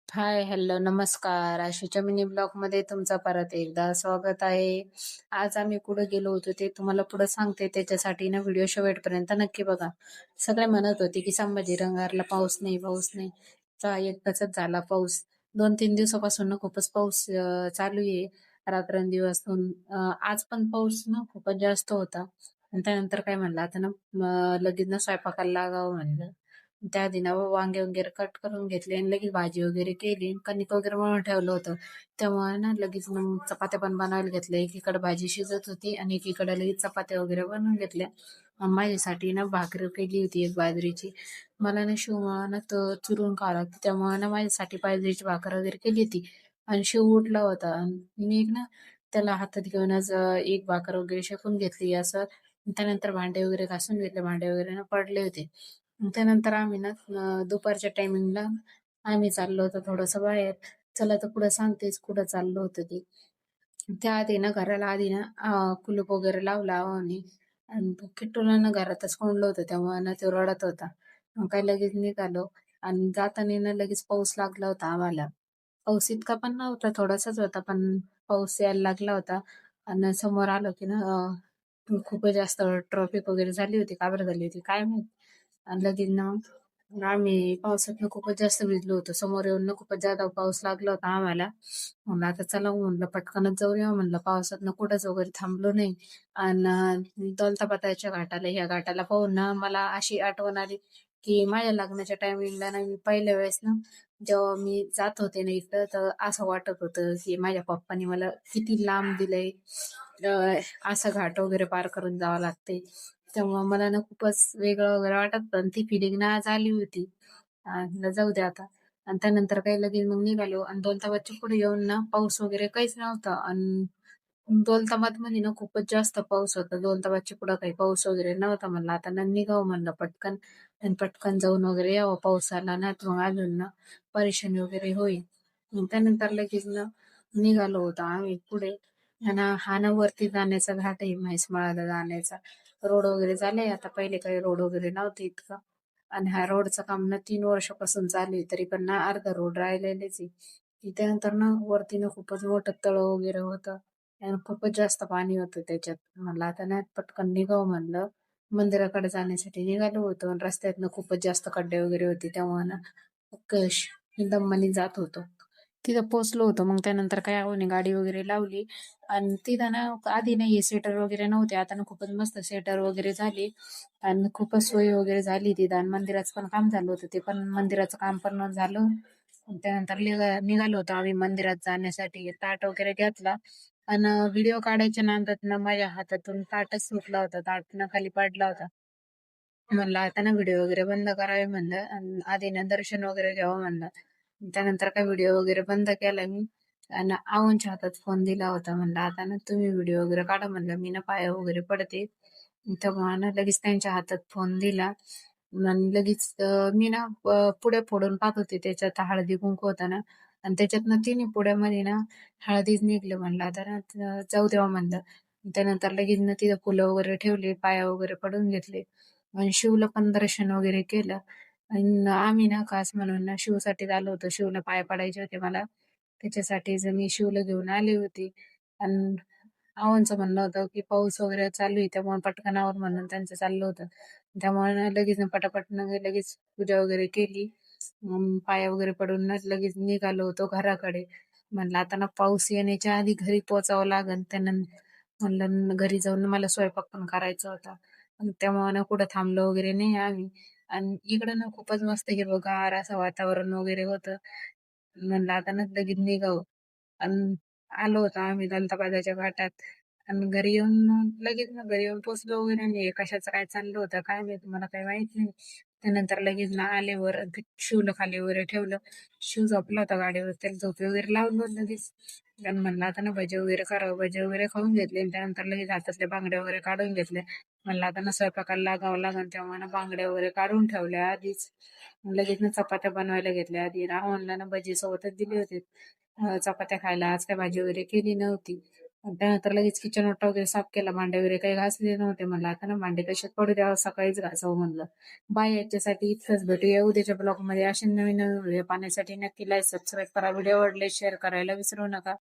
हाय, hello, नमस्कार. आशूच्या mini ब्लॉगमध्ये तुमचं परत एकदा स्वागत आहे. आज आम्ही कुठे गेलो होतो ते तुम्हाला पुढे सांगते. त्याच्यासाठी ना व्हिडिओ शेवटपर्यंत नक्की बघा. सगळे म्हणत होते की संभाजीनगरला पाऊस नाही, पाऊस नाही. एक तसंच झाला पाऊस. 2-3 दिवसापासून ना खूपच पाऊस चालू आहे. रात्रंदिवस. आज पण पाऊस ना खूपच जास्त होता. आणि त्यानंतर काय म्हणलं आता ना लगेच ना स्वयंपाकाला लागावं म्हणलं. त्या आधी ना वांगे वगैरे कट करून घेतले आणि लगेच भाजी वगैरे केली. कणिक वगैरे मळून ठेवलं होतं. त्यामुळे ना लगेच मग चपात्या पण बनवायला घेतल्या. एकीकडे भाजी शिजत होती आणि एकीकडे लगेच चपात्या वगैरे बनवून घेतल्या. माझ्यासाठी ना भाकरी केली होती एक बाजरीची. मला ना शिवमाला तर चुरून खावं लागतं. त्यामुळे ना माझ्यासाठी बाजरीची भाकर वगैरे केली होती. आणि शिव उठला होता. आणि मी ना त्याला हातात घेऊनच एक भाकर वगैरे शेकून घेतली असं. त्यानंतर भांडे वगैरे घासून घेतले. भांडे वगैरे ना पडले होते. मग त्यानंतर आम्ही ना दुपारच्या टायमिंगला आम्ही चाललो होतो थोडंसं बाहेर. चला तर पुढं सांगतेच कुठं चाललो होतो ते. त्या आधी ना घराला आधी ना कुलूप वगैरे लावला आहोंनी आणि तो किट्टूला ना घरातच कोंडलं होतं. त्यामुळे ना तो रडत होता. मग काय लगेच निघालो आणि जाताना ना लगेच पाऊस लागला होता आम्हाला. पाऊस इतका पण नव्हता, थोडासाच होता, पण पाऊस यायला लागला होता. आणि समोर आलो की ना खूपच जास्त ट्रॉफिक वगैरे झाली होती. का बरं झाली होती काय माहित? आणि लगेच ना आम्ही पावसातनं खूपच जास्त भिजलो होतो. समोर येऊन ना खूपच जादा पाऊस लागला होता आम्हाला. म्हणलं आता चला म्हणलं पटकनच जाऊया म्हणलं पावसातनं कुठंच वगैरे थांबलो नाही. आणि दौलताबादच्या घाटाला ह्या घाटाला पाहून ना मला अशी आठवण आली की माझ्या लग्नाच्या टायमिंगला ना मी पहिल्या वेळेस ना जेव्हा मी जात होते ना इकडं तर असं वाटत होतं की माझ्या पप्पांनी मला किती लांब दिलंय. असं घाट वगैरे पार करून जावं लागते. तेव्हा मला ना खूपच वेगळं वगैरे वाटत पण ती फिलिंग ना आज आली होती. म्हणलं जाऊ दे आता. आणि त्यानंतर काही लगेच मग निघालो आणि दौलताबादच्या पुढे येऊन ना पाऊस वगैरे काहीच नव्हता. आणि दौलताबादमध्ये ना खूपच जास्त पाऊस होता. दौलताबादच्या पुढं काही पाऊस वगैरे नव्हता. म्हणलं आता ना निघावं म्हणलं पटकन आणि पटकन जाऊन वगैरे यावं. पाऊस आला ना तर मग अजून ना परेशानी वगैरे होईल. मग त्यानंतर लगेच ना निघालो होतो आम्ही पुढे. आणि हा ना वरती जाण्याचा घाट आहे म्हैसमाळला जाण्याचा. रोड वगैरे झाले आता, पहिले काही रोड वगैरे नव्हते इतकं. आणि ह्या रोडचं काम ना 3 वर्षापासून चालू आहे, तरी पण ना अर्धा रोड राहिलेलेच आहे. त्यानंतर ना वरती ना खूपच मोठं तळं वगैरे होतं आणि खूपच जास्त पाणी होतं त्याच्यात. म्हणलं आता ना पटकन निघावं म्हणलं. मंदिराकडे जाण्यासाठी निघालो होतो आणि रस्त्यात ना खूपच जास्त खड्डे वगैरे होते. त्यामुळे ना कश दमाने जात होतो. तिथं पोहोचलो होतो. मग त्यानंतर काय आहोने गाडी वगैरे लावली आणि तिथं ना आधी नाही हे सेटर वगैरे नव्हते. आता ना खूपच मस्त सेटर वगैरे झाले आणि खूपच सोय वगैरे झाली तिथं. आणि मंदिराचं पण काम झालं होतं. ते पण मंदिराचं काम पण झालं. आणि त्यानंतर निघालो होतो आम्ही मंदिरात जाण्यासाठी. ताट वगैरे घेतला आणि व्हिडिओ काढायच्या नादात ना माझ्या हातातून ताटच सुटला होता. ताट ना खाली पडला होता. म्हणलं आता ना व्हिडिओ वगैरे बंद करावे म्हणलं आणि आधी ना दर्शन वगैरे घ्यावं म्हणलं. त्यानंतर काय व्हिडिओ वगैरे बंद केला मी आणि आऊंच्या हातात फोन दिला होता. म्हणलं आता ना तुम्ही व्हिडिओ वगैरे काढा म्हणलं, मी ना पाया वगैरे पडते. तेव्हा ना लगेच त्यांच्या हातात फोन दिला आणि लगेच मी ना पुड्या फोडून पाहत होते. त्याच्यात हळदी कुंकू होता ना आणि त्याच्यातनं तिन्ही पुड्यामध्ये ना हळदीच निघलं. म्हणलं आता ना जाऊ देवा म्हणलं. त्यानंतर लगेच ना तिथं फुलं वगैरे ठेवली, पाया वगैरे पडून घेतले आणि शिवला पण दर्शन वगैरे केलं. आणि आम्ही ना खास म्हणून ना शिवसाठी आलो होतो. शिवला पाय पडायचे होते मला. त्याच्यासाठीच मी शिवला घेऊन आली होती. आणि आव्हांचं म्हणणं होतं, की पाऊस वगैरे चालू आहे त्यामुळे पटकन आवर म्हणून त्यांचं चाललं होतं. त्यामुळे ना लगेच पटापट लगेच पूजा वगैरे केली. पाया वगैरे पडून ना लगेच निघालो होतो घराकडे. म्हणलं आता ना पाऊस येण्याच्या आधी घरी पोहोचावं लागेल. म्हणलं घरी जाऊन मला स्वयंपाक पण करायचा होता. आणि त्यामुळे ना कुठं थांबलो वगैरे नाही आम्ही. आणि इकडं ना खूपच मस्त हिरवंगार असं वातावरण वगैरे होतं. म्हणलं आता ना लगेच निघावं. आणि आलो होतो आम्ही दौलताबादच्या घाटात. आणि घरी येऊन लगेच ना घरी येऊन पोहोचलो वगैरे नाही. कशाचं काय चाललं होतं काय माहित, मला काही माहित नाही. त्यानंतर लगेच ना आले वर शिवला खाली वगैरे ठेवलं. शिव झोपला होता गाडीवर. त्याला झोपी वगैरे लावलं लगेच. आणि म्हणलं आता ना भजे वगैरे करावं. भजे वगैरे खाऊन घेतले आणि त्यानंतर लगेच हातातल्या बांगड्या वगैरे काढून घेतल्या. म्हणलं आता ना स्वयंपाकाला लागावं लागेल. तेव्हा ना बांगड्या वगैरे काढून ठेवल्या आधीच. लगेच ना चपात्या बनवायला घेतल्या आधी. राहुलला ना भजी सोबतच दिली होती चपात्या खायला. आज काय भाजी वगैरे केली नव्हती. आणि त्यानंतर लगेच किचन ओटा वगैरे साफ केला. भांडे वगैरे काही घासले नव्हते. म्हणलं आता ना भांडे तसेच पडू द्यावं, सकाळीच घासावं म्हणलं. बाय याच्यासाठी इथंच भेटूया उद्याच्या ब्लॉगमध्ये. असे नवीन नवीन व्हिडिओ पाहण्यासाठी नक्की लाईक, सबस्क्राईब करा. व्हिडिओ आवडले शेअर करायला विसरू नका.